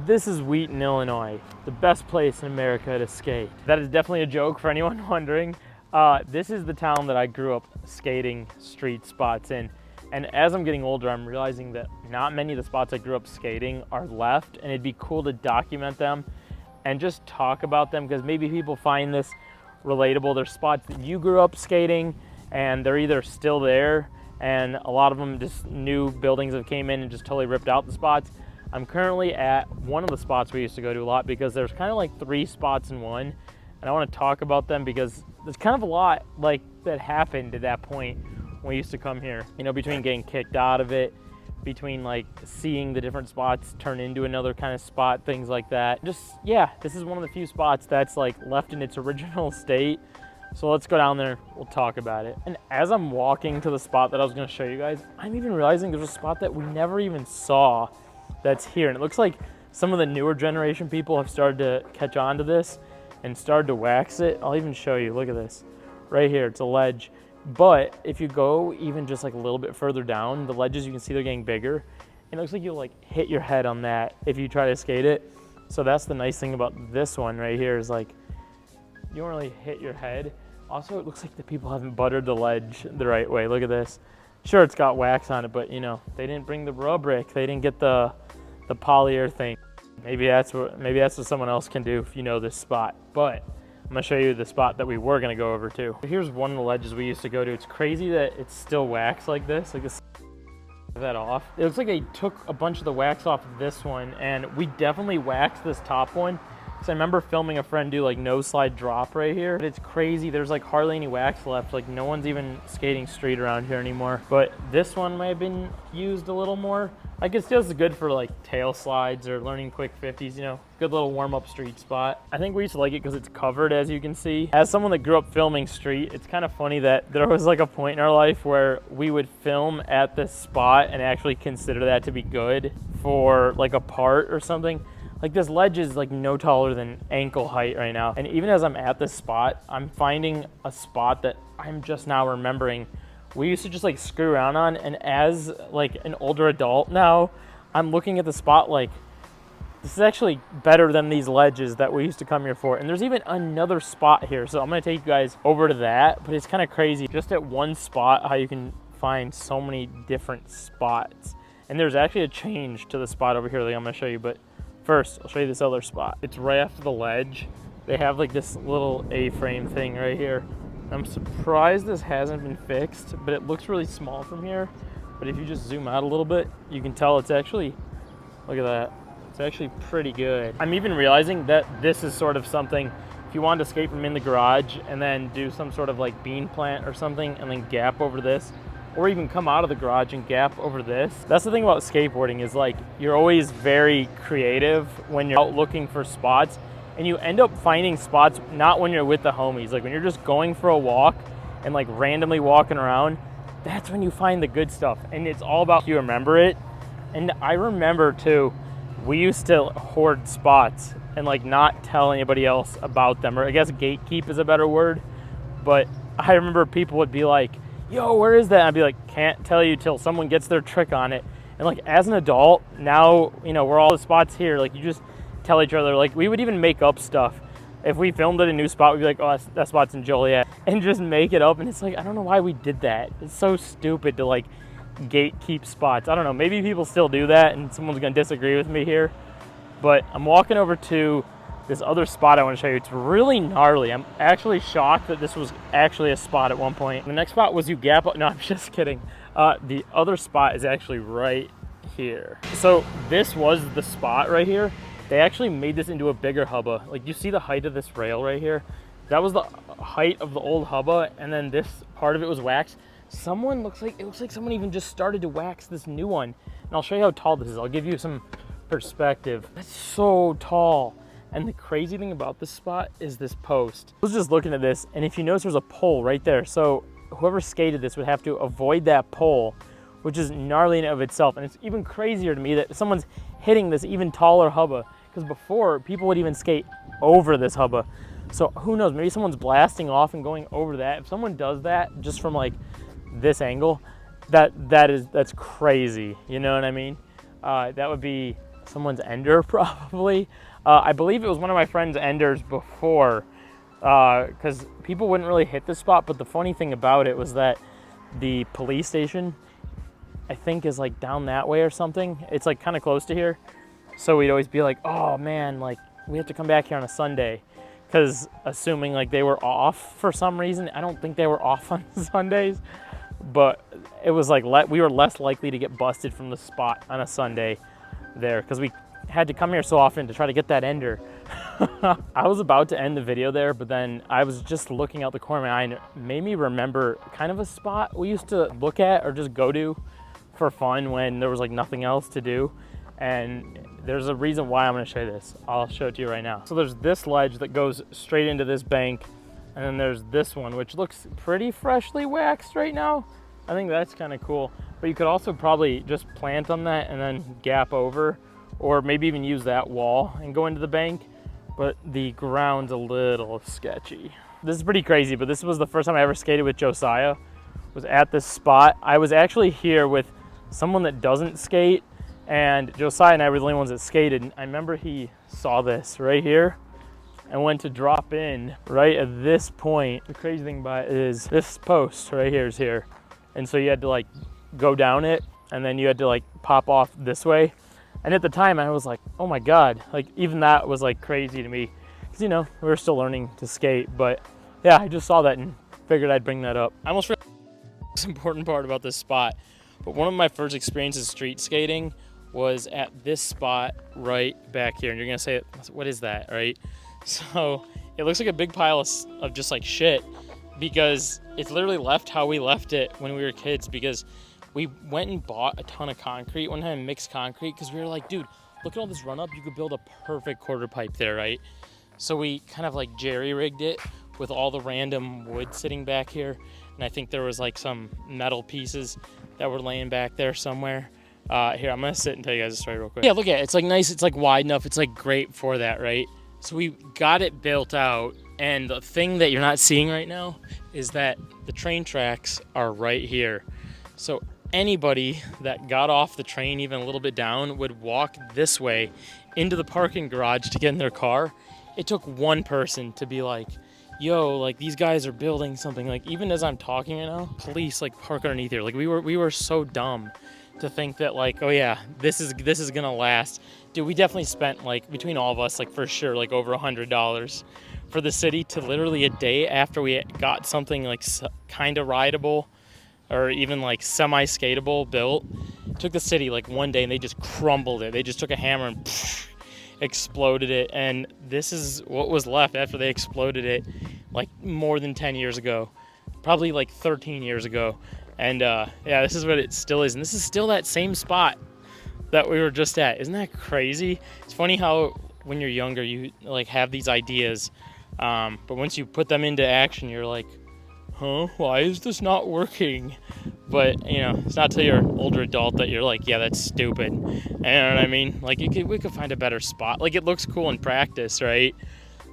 This is Wheaton, Illinois, the best place in America to skate. That is definitely a joke for anyone wondering. This is the town that I grew up skating street spots in. And as I'm getting older, I'm realizing that not many of the spots I grew up skating are left, and it'd be cool to document them and just talk about them, because maybe people find this relatable. There's spots that you grew up skating and they're either still there, and a lot of them just new buildings have came in and just totally ripped out the spots. I'm currently at one of the spots we used to go to a lot, because there's kind of like 3 spots in one, and I want to talk about them because there's kind of a lot like that happened at that point when we used to come here. You know, between getting kicked out of it, between like seeing the different spots turn into another kind of spot, things like that. Just, yeah, this is one of the few spots that's like left in its original state. So let's go down there, we'll talk about it. And as I'm walking to the spot that I was gonna show you guys, I'm even realizing there's a spot that we never even saw that's here. And it looks like some of the newer generation people have started to catch on to this and started to wax it. I'll even show you, look at this. Right here, it's a ledge. But if you go even just like a little bit further down, the ledges, you can see they're getting bigger. And it looks like you'll like hit your head on that if you try to skate it. So that's the nice thing about this one right here, is like, you don't really hit your head. Also, it looks like the people haven't buttered the ledge the right way. Look at this. Sure, it's got wax on it, but you know, they didn't bring the rubric. They didn't get the polyurethane. Maybe that's what someone else can do if you know this spot. But I'm gonna show you the spot that we were gonna go over to. Here's one of the ledges we used to go to. It's crazy that it's still wax like this. Like this, that off. It looks like they took a bunch of the wax off of this one, and we definitely waxed this top one. So I remember filming a friend do like no slide drop right here. But it's crazy, there's like hardly any wax left. Like no one's even skating street around here anymore. But this one might have been used a little more. Like it still is good for like tail slides or learning quick 50s, you know, good little warm up street spot. I think we used to like it because it's covered, as you can see. As someone that grew up filming street, it's kind of funny that there was like a point in our life where we would film at this spot and actually consider that to be good for like a part or something. Like this ledge is like no taller than ankle height right now. And even as I'm at this spot, I'm finding a spot that I'm just now remembering we used to just like screw around on. And as like an older adult now, I'm looking at the spot like, this is actually better than these ledges that we used to come here for. And there's even another spot here. So I'm gonna take you guys over to that, but it's kind of crazy. Just at one spot, how you can find so many different spots. And there's actually a change to the spot over here that I'm gonna show you, but first, I'll show you this other spot. It's right after the ledge. They have like this little A-frame thing right here. I'm surprised this hasn't been fixed, but it looks really small from here. But if you just zoom out a little bit, you can tell it's actually, look at that. It's actually pretty good. I'm even realizing that this is sort of something, if you wanted to skate from in the garage and then do some sort of like bean plant or something and then gap over this, or even come out of the garage and gap over this. That's the thing about skateboarding, is like you're always very creative when you're out looking for spots, and you end up finding spots not when you're with the homies. Like when you're just going for a walk and like randomly walking around, that's when you find the good stuff. And it's all about you remember it. And I remember too, we used to hoard spots and like not tell anybody else about them, or I guess gatekeep is a better word. But I remember people would be like, yo, where is that? And I'd be like, can't tell you till someone gets their trick on it. And like as an adult, now, you know, we're all the spots here. Like you just tell each other, like we would even make up stuff. If we filmed at a new spot, we'd be like, oh, that spot's in Joliet. And just make it up. And it's like, I don't know why we did that. It's so stupid to like gatekeep spots. I don't know, maybe people still do that and someone's gonna disagree with me here. But I'm walking over to this other spot I want to show you. It's really gnarly. I'm actually shocked that this was actually a spot at one point. The next spot was you gap up. No, I'm just kidding. The other spot is actually right here. So this was the spot right here. They actually made this into a bigger hubba. Like you see the height of this rail right here? That was the height of the old hubba, and then this part of it was waxed. It looks like someone even just started to wax this new one. And I'll show you how tall this is. I'll give you some perspective. That's so tall. And the crazy thing about this spot is this post. I was just looking at this, and if you notice, there's a pole right there. So whoever skated this would have to avoid that pole, which is gnarly in and of itself. And it's even crazier to me that someone's hitting this even taller hubba, because before people would even skate over this hubba. So who knows, maybe someone's blasting off and going over that. If someone does that just from like this angle, that's crazy. You know what I mean? That would be someone's ender probably. I believe it was one of my friend's enders before, because people wouldn't really hit the spot. But the funny thing about it was that the police station, I think, is like down that way or something. It's like kind of close to here. So we'd always be like, oh man, like we have to come back here on a Sunday. Because assuming like they were off for some reason. I don't think they were off on Sundays. But it was like we were less likely to get busted from the spot on a Sunday there. Because we had to come here so often to try to get that ender. I was about to end the video there, but then I was just looking out the corner of my eye and it made me remember kind of a spot we used to look at or just go to for fun when there was like nothing else to do. And there's a reason why I'm going to show you this. I'll show it to you right now. So there's this ledge that goes straight into this bank, and then there's this one which looks pretty freshly waxed right now. I think that's kind of cool, but you could also probably just plant on that and then gap over, or maybe even use that wall and go into the bank. But the ground's a little sketchy. This is pretty crazy, but this was the first time I ever skated with Josiah, was at this spot. I was actually here with someone that doesn't skate, and Josiah and I were the only ones that skated. And I remember he saw this right here and went to drop in right at this point. The crazy thing about it is this post right here is here. And so you had to like go down it, and then you had to like pop off this way. And at the time I was like, oh my God, like even that was like crazy to me. Cause you know, we were still learning to skate, but yeah, I just saw that and figured I'd bring that up. I almost forgot the most important part about this spot, but one of my first experiences street skating was at this spot right back here. And you're gonna say, what is that, right? So it looks like a big pile of just like shit, because it's literally left how we left it when we were kids, because we went and bought a ton of concrete one time, mixed concrete, because we were like, dude, look at all this run up. You could build a perfect quarter pipe there, right? So we kind of like jerry-rigged it with all the random wood sitting back here. And I think there was like some metal pieces that were laying back there somewhere. Here, I'm gonna sit and tell you guys a story real quick. Yeah, look at it. It's like nice. It's like wide enough. It's like great for that, right? So we got it built out. And the thing that you're not seeing right now is that the train tracks are right here. So anybody that got off the train even a little bit down would walk this way into the parking garage to get in their car. It took one person to be like, yo, like these guys are building something. Like even as I'm talking right now, police like park underneath here. Like we were so dumb to think that like, oh yeah, this is gonna last. Dude, we definitely spent like between all of us like for sure like over $100 for the city to literally a day after we got something like kind of rideable or even like semi-skatable built. It took the city like one day and they just crumbled it. They just took a hammer and exploded it. And this is what was left after they exploded it like more than 10 years ago, probably like 13 years ago. And yeah, this is what it still is. And this is still that same spot that we were just at. Isn't that crazy? It's funny how when you're younger, you like have these ideas. But once you put them into action, you're like, huh, why is this not working? But, you know, it's not till you're an older adult that you're like, yeah, that's stupid. You know what I mean? Like, we could find a better spot. Like, it looks cool in practice, right?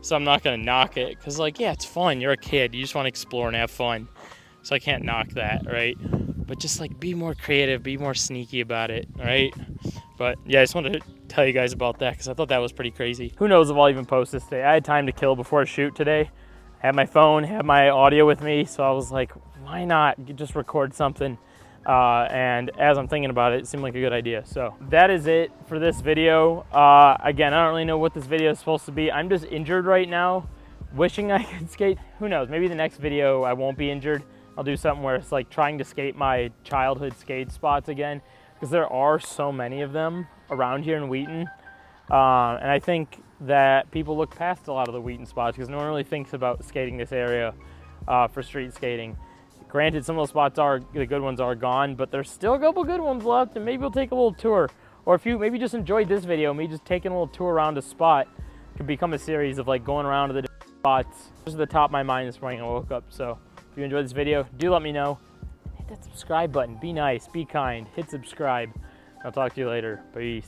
So I'm not going to knock it. Because, like, yeah, it's fun. You're a kid. You just want to explore and have fun. So I can't knock that, right? But just, like, be more creative. Be more sneaky about it, right? But, yeah, I just wanted to tell you guys about that because I thought that was pretty crazy. Who knows if I'll even post this today. I had time to kill before a shoot today. I had my phone, had my audio with me, so I was like, why not just record something? And as I'm thinking about it, it seemed like a good idea. So that is it for this video. Again, I don't really know what this video is supposed to be. I'm just injured right now, wishing I could skate. Who knows, maybe the next video I won't be injured. I'll do something where it's like trying to skate my childhood skate spots again, because there are so many of them around here in Wheaton. And I think that people look past a lot of the Wheaton spots because no one really thinks about skating this area for street skating. Granted, some of those spots the good ones are gone, but there's still a couple good ones left, and maybe we'll take a little tour. Or if you maybe just enjoyed this video, me just taking a little tour around a spot could become a series of like going around to the different spots. This is the top of my mind this morning when I woke up. So if you enjoyed this video, do let me know. Hit that subscribe button. Be nice, be kind, hit subscribe. I'll talk to you later. Peace.